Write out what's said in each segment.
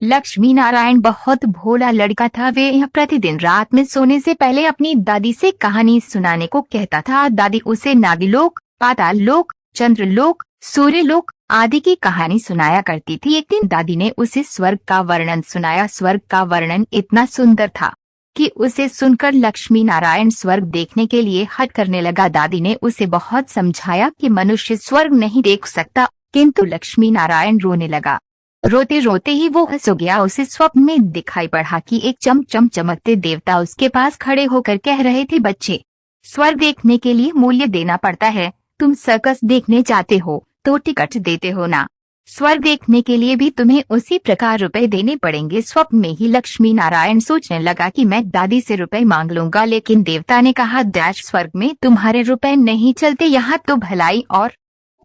लक्ष्मी नारायण बहुत भोला लड़का था। वह प्रतिदिन रात में सोने से पहले अपनी दादी से कहानी सुनाने को कहता था। दादी उसे नागलोक, पाताल लोक, चंद्रलोक, सूर्यलोक आदि की कहानी सुनाया करती थी। एक दिन दादी ने उसे स्वर्ग का वर्णन सुनाया। स्वर्ग का वर्णन इतना सुंदर था कि उसे सुनकर लक्ष्मी नारायण स्वर्ग देखने के लिए हट करने लगा। दादी ने उसे बहुत समझाया कि मनुष्य स्वर्ग नहीं देख सकता, किंतु लक्ष्मी नारायण रोने लगा। रोते रोते ही वो सो गया। उसे स्वप्न में दिखाई पड़ा कि एक चमचम चमकते देवता उसके पास खड़े होकर कह रहे थे, बच्चे, स्वर्ग देखने के लिए मूल्य देना पड़ता है। तुम सर्कस देखने जाते हो तो टिकट देते हो ना, स्वर्ग देखने के लिए भी तुम्हें उसी प्रकार रुपए देने पड़ेंगे। स्वप्न में ही लक्ष्मी नारायण सोचने लगा कि मैं दादी से रुपए मांग लूंगा, लेकिन देवता ने कहा, डैश, स्वर्ग में तुम्हारे रुपए नहीं चलते, यहाँ तो भलाई और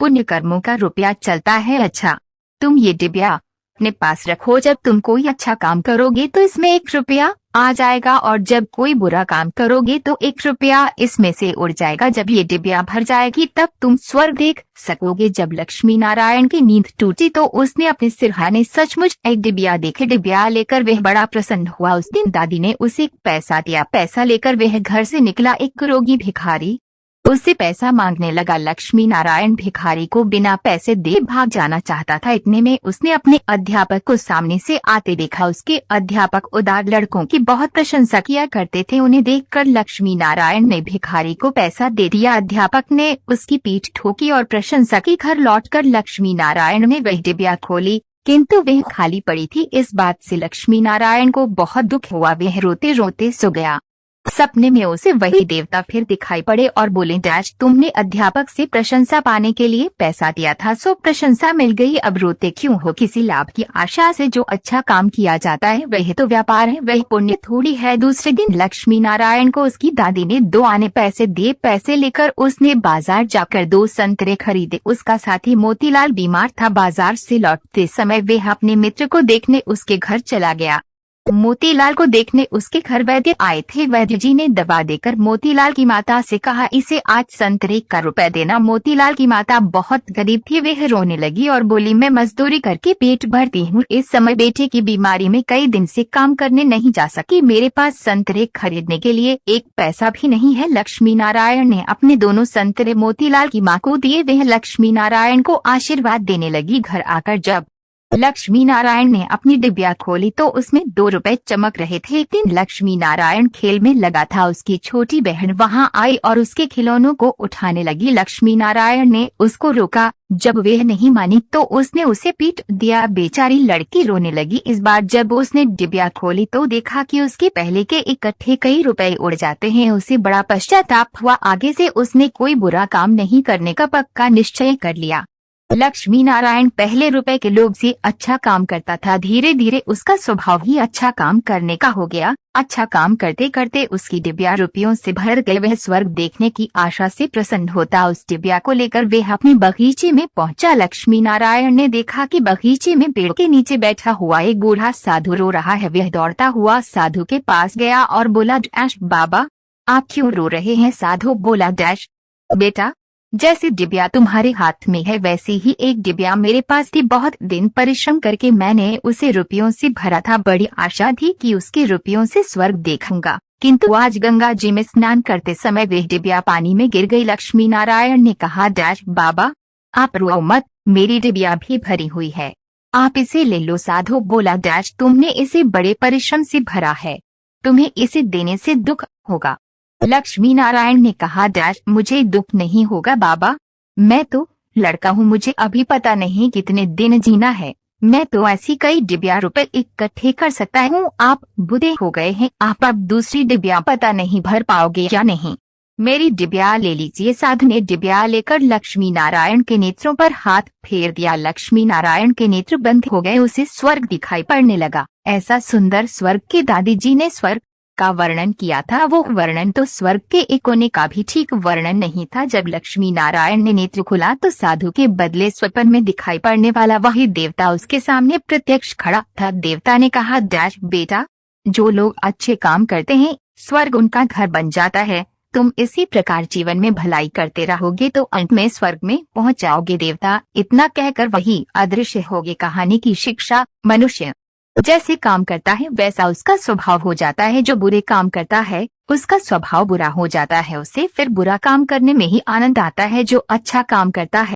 पुण्य कर्मों का रुपया चलता है। अच्छा, तुम ये डिबिया अपने पास रखो। जब तुम कोई अच्छा काम करोगे तो इसमें 1 रुपया आ जाएगा, और जब कोई बुरा काम करोगे तो 1 रुपया इसमें से उड़ जाएगा। जब ये डिबिया भर जाएगी तब तुम स्वर्ग देख सकोगे। जब लक्ष्मी नारायण की नींद टूटी तो उसने अपने सिरहाने सचमुच एक डिबिया देखे। डिबिया लेकर वह बड़ा प्रसन्न हुआ। उस दिन दादी ने उसे पैसा दिया। पैसा लेकर वह घर से निकला। एक रोगी भिखारी उससे पैसा मांगने लगा। लक्ष्मी नारायण भिखारी को बिना पैसे दे भाग जाना चाहता था। इतने में उसने अपने अध्यापक को सामने से आते देखा। उसके अध्यापक उदार लड़कों की बहुत प्रशंसा किया करते थे। उन्हें देखकर लक्ष्मी नारायण ने भिखारी को पैसा दे दिया। अध्यापक ने उसकी पीठ ठोकी और प्रशंसा की। घर लौटकर लक्ष्मी नारायण ने वह डिबिया खोली, किंतु वह खाली पड़ी थी। इस बात से लक्ष्मी नारायण को बहुत दुख हुआ। वह रोते रोते सो गया। सपने में उसे वही देवता फिर दिखाई पड़े और बोले, डैश, तुमने अध्यापक से प्रशंसा पाने के लिए पैसा दिया था, सो प्रशंसा मिल गई, अब रोते क्यों हो? किसी लाभ की आशा से जो अच्छा काम किया जाता है वह तो व्यापार है, वह पुण्य थोड़ी है। दूसरे दिन लक्ष्मी नारायण को उसकी दादी ने 2 आने पैसे दिए। पैसे लेकर उसने बाजार जाकर 2 संतरे खरीदे। उसका साथी मोतीलाल बीमार था। बाजार से लौटते समय वह अपने मित्र को देखने उसके घर चला गया। मोतीलाल को देखने उसके घर वैद्य आए थे। वैद्य जी ने दवा देकर मोतीलाल की माता से कहा, इसे आज संतरे का रुपए देना। मोतीलाल की माता बहुत गरीब थी। वह रोने लगी और बोली, मैं मजदूरी करके पेट भरती हूँ। इस समय बेटे की बीमारी में कई दिन से काम करने नहीं जा सकी। मेरे पास संतरे खरीदने के लिए 1 पैसा भी नहीं है। लक्ष्मी नारायण ने अपने दोनों संतरे मोतीलाल की माँ को दिए। वह लक्ष्मी नारायण को आशीर्वाद देने लगी। घर आकर जब लक्ष्मी नारायण ने अपनी डिबिया खोली तो उसमें 2 रुपए चमक रहे थे। एक दिन लक्ष्मी नारायण खेल में लगा था। उसकी छोटी बहन वहां आई और उसके खिलौनों को उठाने लगी। लक्ष्मी नारायण ने उसको रोका। जब वह नहीं मानी तो उसने उसे पीट दिया। बेचारी लड़की रोने लगी। इस बार जब उसने डिबिया खोली तो देखा कि उसके पहले के इकट्ठे कई रुपए उड़ जाते हैं। उसे बड़ा पश्चाताप हुआ। आगे से उसने कोई बुरा काम नहीं करने का पक्का निश्चय कर लिया। लक्ष्मी नारायण पहले रुपए के लोभ से अच्छा काम करता था। धीरे धीरे उसका स्वभाव ही अच्छा काम करने का हो गया। अच्छा काम करते करते उसकी डिबिया रुपयों से भर गई। वह स्वर्ग देखने की आशा से प्रसन्न होता। उस डिबिया को लेकर वह अपने बगीचे में पहुंचा। लक्ष्मी नारायण ने देखा कि बगीचे में पेड़ के नीचे बैठा हुआ एक बूढ़ा साधु रो रहा है। वह दौड़ता हुआ साधु के पास गया और बोला, डैश, बाबा, आप क्यों रो रहे हैं? साधु बोला, डैश, बेटा, जैसे डिबिया तुम्हारे हाथ में है वैसे ही एक डिबिया मेरे पास थी। बहुत दिन परिश्रम करके मैंने उसे रुपयों से भरा था। बड़ी आशा थी कि उसके रुपयों से स्वर्ग देखूंगा, किंतु आज गंगा जी में स्नान करते समय वह डिबिया पानी में गिर गई। लक्ष्मी नारायण ने कहा, डैश, बाबा, आप रो मत, मेरी डिबिया भी भरी हुई है, आप इसे ले लो। साधु बोला, डैश, तुमने इसे बड़े परिश्रम से भरा है, तुम्हें इसे देने से दुख होगा। लक्ष्मी नारायण ने कहा, डैश, मुझे दुख नहीं होगा बाबा, मैं तो लड़का हूँ, मुझे अभी पता नहीं कितने दिन जीना है, मैं तो ऐसी कई डिबिया रुपए इकट्ठे कर सकता हूँ। आप बूढ़े हो गए हैं, आप अब दूसरी डिबिया पता नहीं भर पाओगे या नहीं, मेरी डिबिया ले लीजिए। साधु ने डिबिया लेकर लक्ष्मी नारायण के नेत्रों पर हाथ फेर दिया। लक्ष्मी नारायण के नेत्र बंद हो गए। उसे स्वर्ग दिखाई पड़ने लगा। ऐसा सुंदर स्वर्ग के दादी जी ने स्वर्ग का वर्णन किया था। वो वर्णन तो स्वर्ग के एक कोने का भी ठीक वर्णन नहीं था। जब लक्ष्मी नारायण ने नेत्र खुला तो साधु के बदले स्वप्न में दिखाई पड़ने वाला वही देवता उसके सामने प्रत्यक्ष खड़ा था। देवता ने कहा, डैश, बेटा, जो लोग अच्छे काम करते हैं स्वर्ग उनका घर बन जाता है। तुम इसी प्रकार जीवन में भलाई करते रहोगे तो अंत में स्वर्ग में पहुंच जाओगे। देवता इतना कहकर वही अदृश्य हो गए। कहानी की शिक्षा, मनुष्य जैसे काम करता है वैसा उसका स्वभाव हो जाता है। जो बुरे काम करता है उसका स्वभाव बुरा हो जाता है, उसे फिर बुरा काम करने में ही आनंद आता है। जो अच्छा काम करता है